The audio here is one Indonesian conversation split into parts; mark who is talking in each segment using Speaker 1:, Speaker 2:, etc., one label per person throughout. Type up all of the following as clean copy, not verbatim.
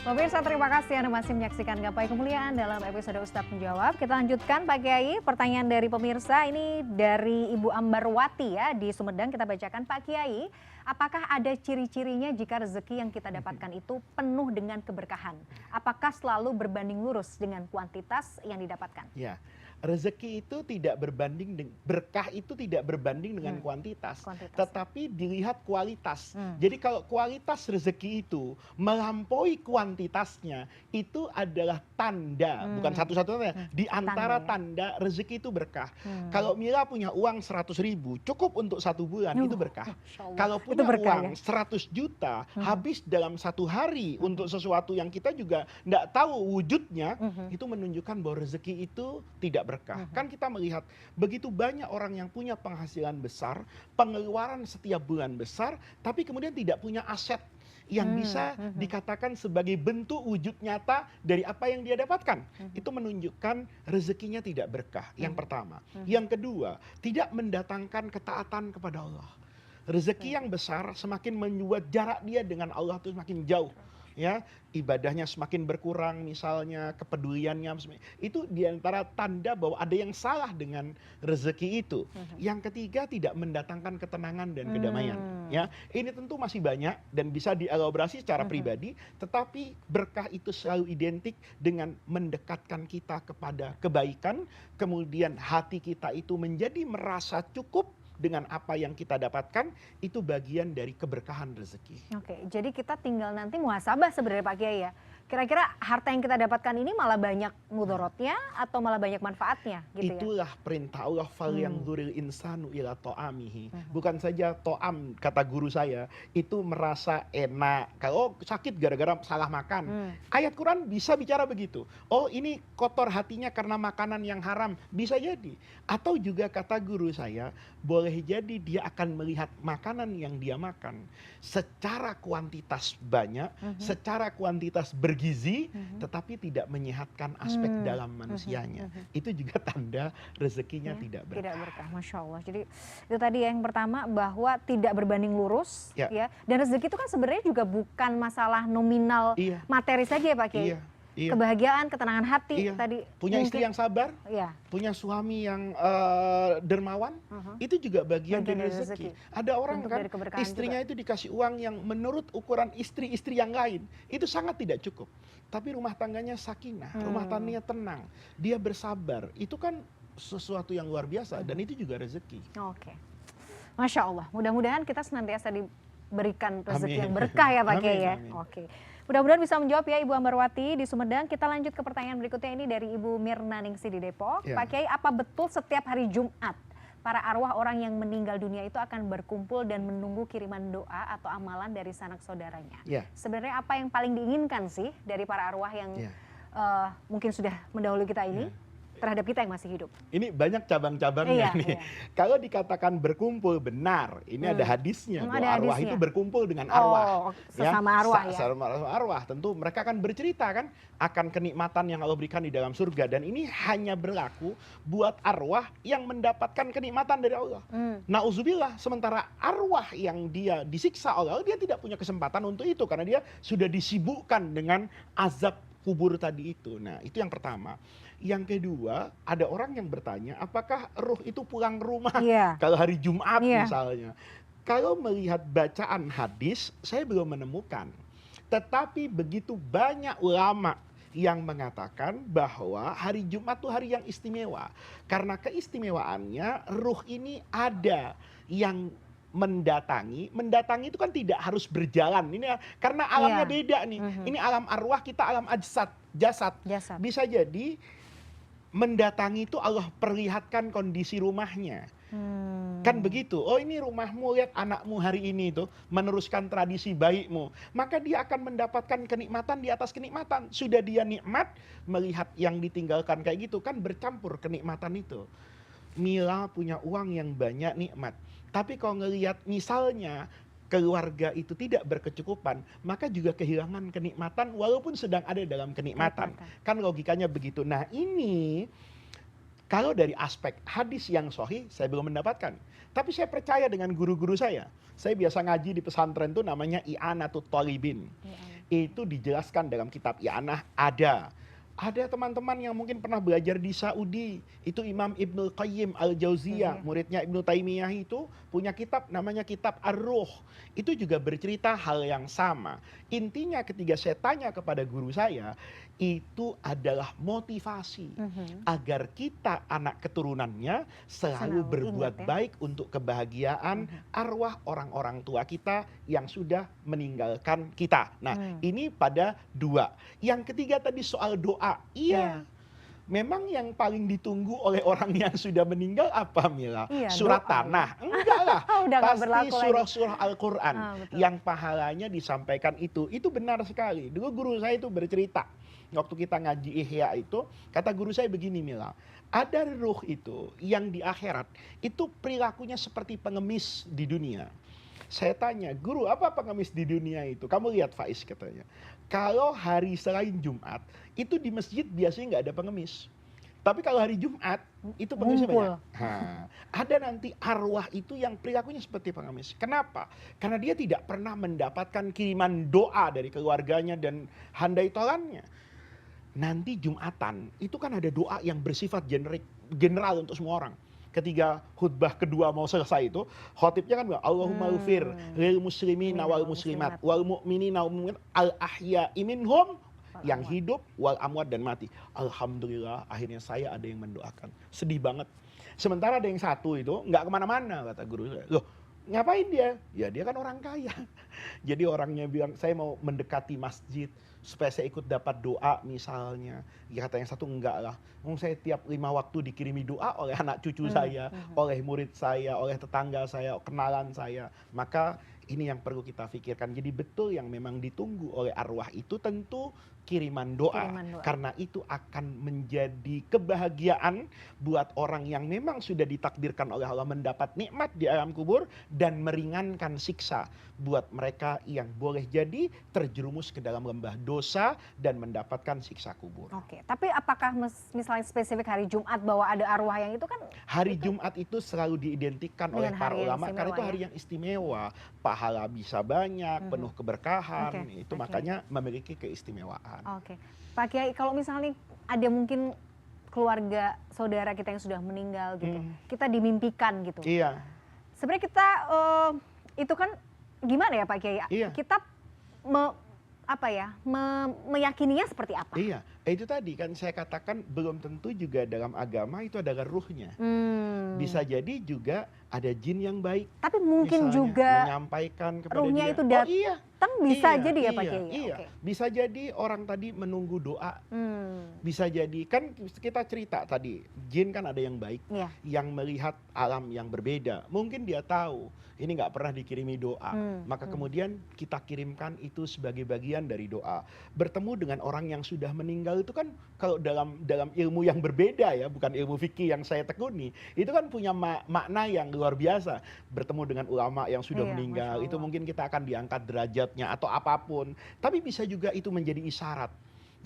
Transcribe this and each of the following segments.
Speaker 1: Pemirsa, terima kasih Anda masih menyaksikan Gapai Kemuliaan dalam episode Ustadz Menjawab. Kita lanjutkan Pak Kiai, pertanyaan dari pemirsa ini dari Ibu Ambarwati ya di Sumedang. Kita bacakan, Pak Kiai, apakah ada ciri-cirinya jika rezeki yang kita dapatkan itu penuh dengan keberkahan? Apakah selalu berbanding lurus dengan kuantitas yang didapatkan?
Speaker 2: Ya, rezeki itu tidak berbanding, berkah itu tidak berbanding dengan kuantitas, tetapi dilihat kualitas. Jadi kalau kualitas rezeki itu melampaui kuantitasnya, itu adalah tanda, bukan satu-satunya, di antara tanda rezeki itu berkah. Kalau Mila punya uang 100.000, cukup untuk 1 bulan, itu berkah. Kalau punya uang 100 juta, habis dalam 1 hari untuk sesuatu yang kita juga tidak tahu wujudnya, itu menunjukkan bahwa rezeki itu tidak berkah. Kan kita melihat begitu banyak orang yang punya penghasilan besar, pengeluaran setiap bulan besar, tapi kemudian tidak punya aset yang bisa dikatakan sebagai bentuk wujud nyata dari apa yang dia dapatkan. Itu menunjukkan rezekinya tidak berkah. Yang pertama. Yang kedua, tidak mendatangkan ketaatan kepada Allah. Rezeki yang besar semakin membuat jarak dia dengan Allah itu semakin jauh. Ya, ibadahnya semakin berkurang, misalnya kepeduliannya, itu diantara tanda bahwa ada yang salah dengan rezeki itu. Yang ketiga, tidak mendatangkan ketenangan dan kedamaian. Ya, ini tentu masih banyak dan bisa dielaborasi secara pribadi, tetapi berkah itu selalu identik dengan mendekatkan kita kepada kebaikan, kemudian hati kita itu menjadi merasa cukup dengan apa yang kita dapatkan, itu bagian dari keberkahan rezeki.
Speaker 1: Oke, jadi kita tinggal nanti muhasabah sebenarnya Pak Kiai ya. Kira-kira harta yang kita dapatkan ini malah banyak mudorotnya atau malah banyak manfaatnya gitu.
Speaker 2: Itulah perintah Allah, falyanzuril insanu ila ta'amihi. Bukan saja to'am, kata guru saya, itu merasa enak. Kalau sakit gara-gara salah makan. Ayat Quran bisa bicara begitu. Oh, ini kotor hatinya karena makanan yang haram. Bisa jadi. Atau juga kata guru saya, boleh jadi dia akan melihat makanan yang dia makan secara kuantitas banyak, secara kuantitas bergizi, tetapi tidak menyehatkan aspek dalam manusianya. Itu juga tanda rezekinya tidak berkah.
Speaker 1: Tidak berkah, Masya Allah. Jadi itu tadi yang pertama, bahwa tidak berbanding lurus. Ya. Dan rezeki itu kan sebenarnya juga bukan masalah nominal materi saja ya Pak Kiai. Kebahagiaan, ketenangan hati tadi.
Speaker 2: Punya istri yang sabar, punya suami yang dermawan, itu juga bagian dari rezeki. Ada orang kan istrinya itu dikasih uang yang menurut ukuran istri-istri yang lain, itu sangat tidak cukup. Tapi rumah tangganya sakinah, rumah tangganya tenang, dia bersabar, itu kan sesuatu yang luar biasa dan itu juga rezeki.
Speaker 1: Oke, Masya Allah. Mudah-mudahan kita senantiasa diberikan rezeki yang berkah ya Pak Kiai ya. Oke. Mudah-mudahan bisa menjawab ya Ibu Ambarwati di Sumedang. Kita lanjut ke pertanyaan berikutnya ini dari Ibu Mirna Ningsi di Depok. Pak Kiai, apa betul setiap hari Jumat para arwah orang yang meninggal dunia itu akan berkumpul dan menunggu kiriman doa atau amalan dari sanak saudaranya? Sebenarnya apa yang paling diinginkan sih dari para arwah yang mungkin sudah mendahului kita ini? Terhadap kita yang masih hidup.
Speaker 2: Ini banyak cabang-cabangnya nih. Kalau dikatakan berkumpul, benar. Ini ada hadisnya. Bahwa arwah itu berkumpul dengan arwah.
Speaker 1: Sesama arwah ya.
Speaker 2: Sesama arwah. Tentu mereka akan bercerita kan akan kenikmatan yang Allah berikan di dalam surga. Dan ini hanya berlaku buat arwah yang mendapatkan kenikmatan dari Allah. Nauzubillah, sementara arwah yang dia disiksa oleh Allah, dia tidak punya kesempatan untuk itu. Karena dia sudah disibukkan dengan azab kubur tadi itu. Nah, itu yang pertama. Yang kedua, ada orang yang bertanya, apakah ruh itu pulang rumah kalau hari Jumat misalnya? Kalau melihat bacaan hadis, saya belum menemukan. Tetapi begitu banyak ulama yang mengatakan bahwa hari Jumat itu hari yang istimewa. Karena keistimewaannya, ruh ini ada yang mendatangi itu kan tidak harus berjalan. Ini karena alamnya beda nih. Ini alam arwah, kita alam jasad. Bisa jadi mendatangi itu Allah perlihatkan kondisi rumahnya. Kan begitu. Oh, ini rumahmu, lihat anakmu hari ini tuh meneruskan tradisi baikmu. Maka dia akan mendapatkan kenikmatan di atas kenikmatan. Sudah dia nikmat melihat yang ditinggalkan kayak gitu, kan bercampur kenikmatan itu. Mila punya uang yang banyak, nikmat. Tapi kalau ngelihat misalnya keluarga itu tidak berkecukupan, maka juga kehilangan kenikmatan walaupun sedang ada dalam kenikmatan. Kan logikanya begitu. Nah, ini kalau dari aspek hadis yang sahih saya belum mendapatkan. Tapi saya percaya dengan guru-guru saya. Saya biasa ngaji di pesantren itu namanya I'anatul Thalibin. Itu dijelaskan dalam kitab I'anah ada. Ada teman-teman yang mungkin pernah belajar di Saudi, itu Imam Ibnul Qayyim Al-Jauziyah, muridnya Ibnu Taimiyah itu punya kitab namanya kitab Ar-Ruh. Itu juga bercerita hal yang sama. Intinya ketika saya tanya kepada guru saya, itu adalah motivasi agar kita anak keturunannya selalu berbuat baik untuk kebahagiaan arwah orang-orang tua kita yang sudah meninggalkan kita. Nah, ini pada dua. Yang ketiga tadi soal doa. Iya. Memang yang paling ditunggu oleh orang yang sudah meninggal apa, Mila? Iya, surat doa, tanah? Enggak lah. Pasti surah-surah Al-Quran yang pahalanya disampaikan itu. Itu benar sekali. Dulu guru saya itu bercerita. Waktu kita ngaji Ihya itu, kata guru saya begini, Mila. Ada ruh itu yang di akhirat, itu perilakunya seperti pengemis di dunia. Saya tanya, guru apa pengemis di dunia itu? Kamu lihat Faiz katanya. Kalau hari selain Jumat, itu di masjid biasanya nggak ada pengemis. Tapi kalau hari Jumat, itu pengemisnya banyak. Nah, ada nanti arwah itu yang perilakunya seperti pengemis. Kenapa? Karena dia tidak pernah mendapatkan kiriman doa dari keluarganya dan handai tolannya. Nanti Jumatan, itu kan ada doa yang bersifat general untuk semua orang. Ketika khutbah kedua mau selesai itu, khotibnya kan bilang, Allahumma ghfir lil muslimin wal muslimat wal mu'minin wal mu'minat al ahya'i minhum, yang hidup wal amwat dan mati. Alhamdulillah akhirnya saya ada yang mendoakan. Sedih banget. Sementara ada yang satu itu nggak kemana-mana, kata guru saya. Loh, ngapain dia? Ya dia kan orang kaya. Jadi orangnya bilang, saya mau mendekati masjid supaya saya ikut dapat doa misalnya. Ya kata yang satu, enggak lah. Saya tiap 5 waktu dikirimi doa oleh anak cucu saya, oleh murid saya, oleh tetangga saya, kenalan saya. Maka ini yang perlu kita pikirkan. Jadi betul yang memang ditunggu oleh arwah itu tentu kiriman doa. Karena itu akan menjadi kebahagiaan buat orang yang memang sudah ditakdirkan oleh Allah mendapat nikmat di alam kubur, dan meringankan siksa buat mereka yang boleh jadi terjerumus ke dalam lembah dosa dan mendapatkan siksa kubur.
Speaker 1: Oke, tapi apakah misalnya spesifik hari Jumat bahwa ada arwah yang itu kan?
Speaker 2: Hari Jumat itu selalu diidentikan oleh para ulama karena itu hari yang istimewa. Pahala bisa banyak, penuh keberkahan, itu makanya memiliki keistimewaan.
Speaker 1: Oke, Pak Kiai, kalau misalnya ada mungkin keluarga saudara kita yang sudah meninggal gitu, kita dimimpikan gitu.
Speaker 2: Iya.
Speaker 1: Sebenarnya kita itu kan gimana ya Pak Kiai?
Speaker 2: Iya.
Speaker 1: Kita meyakininya seperti apa?
Speaker 2: Iya, itu tadi kan saya katakan belum tentu juga dalam agama itu adalah ruhnya. Bisa jadi juga ada jin yang baik.
Speaker 1: Tapi mungkin juga
Speaker 2: menyampaikan kepada
Speaker 1: ruhnya
Speaker 2: dia.
Speaker 1: Itu datang bisa jadi ya Pak Kiai?
Speaker 2: Iya, bisa jadi orang tadi menunggu doa. Bisa jadi, kan kita cerita tadi, jin kan ada yang baik, yang melihat alam yang berbeda. Mungkin dia tahu ini nggak pernah dikirimi doa, maka kemudian kita kirimkan itu sebagai bagian dari doa. Bertemu dengan orang yang sudah meninggal itu kan kalau dalam ilmu yang berbeda ya, bukan ilmu fikih yang saya tekuni, itu kan punya makna yang luar biasa. Bertemu dengan ulama yang sudah meninggal, itu mungkin kita akan diangkat derajatnya atau apapun. Tapi bisa juga itu menjadi isyarat.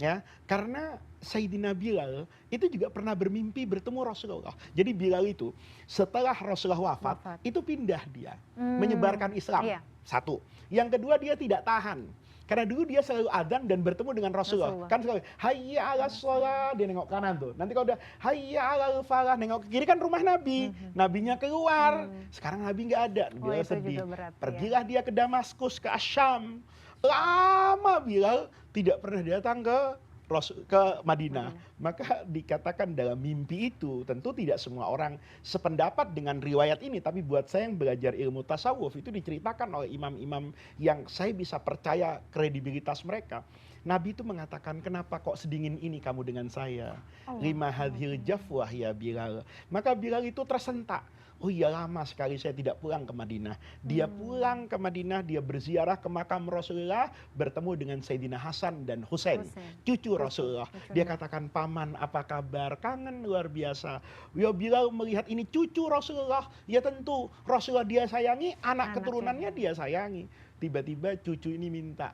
Speaker 2: Ya, karena Sayyidina Bilal itu juga pernah bermimpi bertemu Rasulullah. Jadi Bilal itu setelah Rasulullah wafat itu pindah dia menyebarkan Islam. Satu. Yang kedua, dia tidak tahan. Karena dulu dia selalu adzan dan bertemu dengan Rasulullah. Kan selalu hayya 'alas shalah, dia nengok kanan tuh. Nanti kalau udah hayya 'alal falah, nengok ke kiri kan rumah Nabi. Nabinya keluar. Sekarang Nabi nggak ada. Bilal sedih. Pergilah dia ke Damaskus, ke Asyam. Lama Bilal tidak pernah datang ke Madinah. Maka dikatakan dalam mimpi itu, tentu tidak semua orang sependapat dengan riwayat ini, tapi buat saya yang belajar ilmu tasawuf itu diceritakan oleh imam-imam yang saya bisa percaya kredibilitas mereka. Nabi itu mengatakan, kenapa kok sedingin ini kamu dengan saya? Lima hadhil jafwah ya Bilal. Maka Bilal itu tersentak. Oh iya, lama sekali saya tidak pulang ke Madinah. Dia pulang ke Madinah, dia berziarah ke makam Rasulullah, bertemu dengan Sayyidina Hasan dan Husain, cucu Rasulullah. Dia katakan, paman apa kabar? Kangen luar biasa. Ya Bilal melihat ini cucu Rasulullah, ya tentu Rasulullah dia sayangi, anak keturunannya dia sayangi. Tiba-tiba cucu ini minta,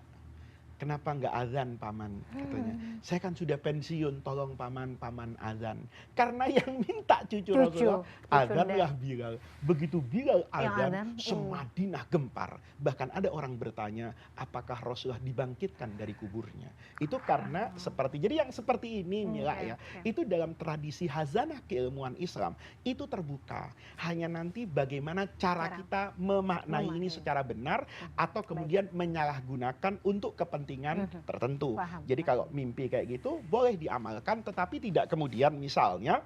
Speaker 2: kenapa nggak azan paman, katanya. Saya kan sudah pensiun, tolong paman azan. Karena yang minta cucu Rasulullah, azanlah Bilal. Begitu Bilal azan, semadinah gempar. Bahkan ada orang bertanya, apakah Rasulullah dibangkitkan dari kuburnya? Itu karena seperti, jadi yang seperti ini Mila ya, itu dalam tradisi hazanah keilmuan Islam, itu terbuka. Hanya nanti bagaimana cara kita memaknai ini secara benar, atau kemudian menyalahgunakan untuk kepentingan tertentu. Jadi kalau mimpi kayak gitu boleh diamalkan, tetapi tidak kemudian misalnya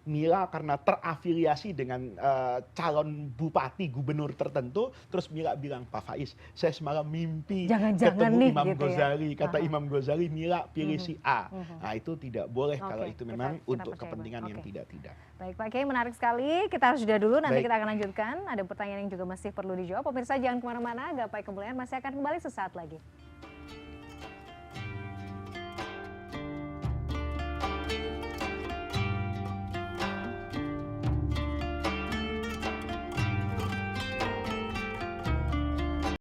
Speaker 2: Mila karena terafiliasi dengan calon bupati, gubernur tertentu, terus Mila bilang, Pak Faiz, saya semalam mimpi ketemu Imam gitu Ghazali. Kata Imam Ghazali, Mila pilih si A. Nah itu tidak boleh kalau itu memang untuk kepentingan yang tidak-tidak.
Speaker 1: Baik Pak Kiai, menarik sekali. Kita harus jeda dulu, nanti kita akan lanjutkan. Ada pertanyaan yang juga masih perlu dijawab. Pemirsa jangan kemana-mana, Gapai Kemuliaan masih akan kembali sesaat lagi.